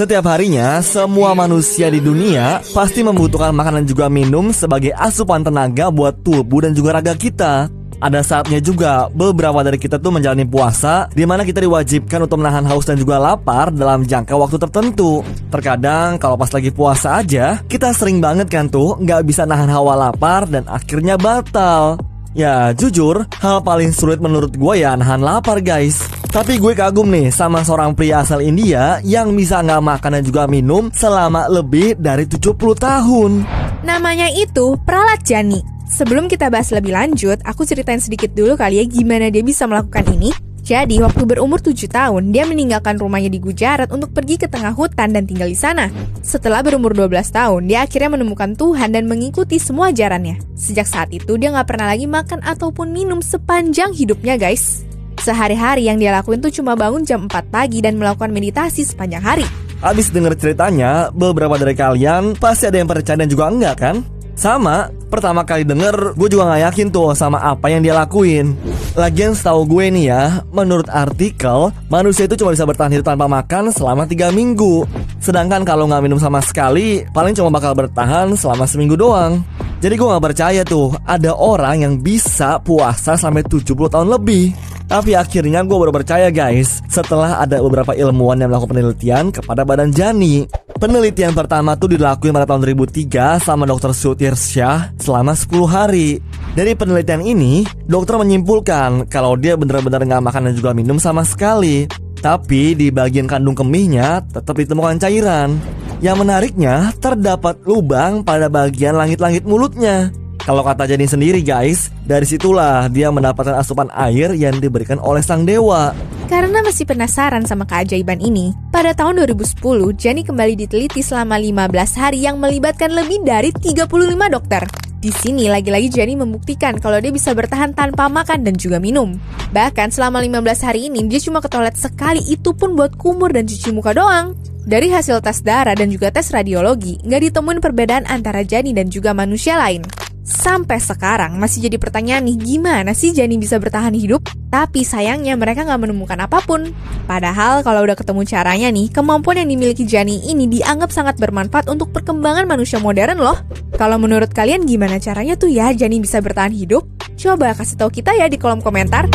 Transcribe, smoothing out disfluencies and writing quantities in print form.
Setiap harinya, semua manusia di dunia pasti membutuhkan makanan juga minum sebagai asupan tenaga buat tubuh dan juga raga kita. Ada saatnya juga beberapa dari kita tuh menjalani puasa, di mana kita diwajibkan untuk menahan haus dan juga lapar dalam jangka waktu tertentu. Terkadang kalau pas lagi puasa aja, kita sering banget kan tuh nggak bisa nahan hawa lapar dan akhirnya batal. Ya jujur, hal paling sulit menurut gue ya nahan lapar guys. Tapi gue kagum nih sama seorang pria asal India yang bisa nggak makan dan juga minum selama lebih dari 70 tahun. Namanya itu Prahlad Jani. Sebelum kita bahas lebih lanjut, aku ceritain sedikit dulu kali ya gimana dia bisa melakukan ini. Jadi, waktu berumur 7 tahun, dia meninggalkan rumahnya di Gujarat untuk pergi ke tengah hutan dan tinggal di sana. Setelah berumur 12 tahun, dia akhirnya menemukan Tuhan dan mengikuti semua ajarannya. Sejak saat itu, dia nggak pernah lagi makan ataupun minum sepanjang hidupnya, guys. Sehari-hari yang dia lakuin tuh cuma bangun jam 4 pagi dan melakukan meditasi sepanjang hari. Abis denger ceritanya, beberapa dari kalian pasti ada yang percaya dan juga enggak kan? Sama, pertama kali denger, gue juga gak yakin tuh sama apa yang dia lakuin. Lagian setahu gue nih ya, menurut artikel, manusia itu cuma bisa bertahan hidup tanpa makan selama 3 minggu. Sedangkan kalau gak minum sama sekali, paling cuma bakal bertahan selama seminggu doang. Jadi gue gak percaya tuh, ada orang yang bisa puasa sampai 70 tahun lebih. Tapi akhirnya gue baru percaya guys, setelah ada beberapa ilmuwan yang melakukan penelitian kepada badan Jani. Penelitian pertama tuh dilakukan pada tahun 2003 sama Dr. Sutir Shah selama 10 hari. Dari penelitian ini, dokter menyimpulkan kalau dia benar-benar gak makan dan juga minum sama sekali. Tapi di bagian kandung kemihnya tetap ditemukan cairan. Yang menariknya, terdapat lubang pada bagian langit-langit mulutnya. Kalau kata Jani sendiri guys, dari situlah dia mendapatkan asupan air yang diberikan oleh sang dewa. Karena masih penasaran sama keajaiban ini, pada tahun 2010, Jani kembali diteliti selama 15 hari yang melibatkan lebih dari 35 dokter. Di sini lagi-lagi Jani membuktikan kalau dia bisa bertahan tanpa makan dan juga minum. Bahkan selama 15 hari ini dia cuma ke toilet sekali, itu pun buat kumur dan cuci muka doang. Dari hasil tes darah dan juga tes radiologi, nggak ditemuin perbedaan antara Jani dan juga manusia lain. Sampai sekarang masih jadi pertanyaan nih, gimana sih Jani bisa bertahan hidup? Tapi sayangnya mereka nggak menemukan apapun. Padahal kalau udah ketemu caranya nih, kemampuan yang dimiliki Jani ini dianggap sangat bermanfaat untuk perkembangan manusia modern loh. Kalau menurut kalian gimana caranya tuh ya Jani bisa bertahan hidup? Coba kasih tahu kita ya di kolom komentar.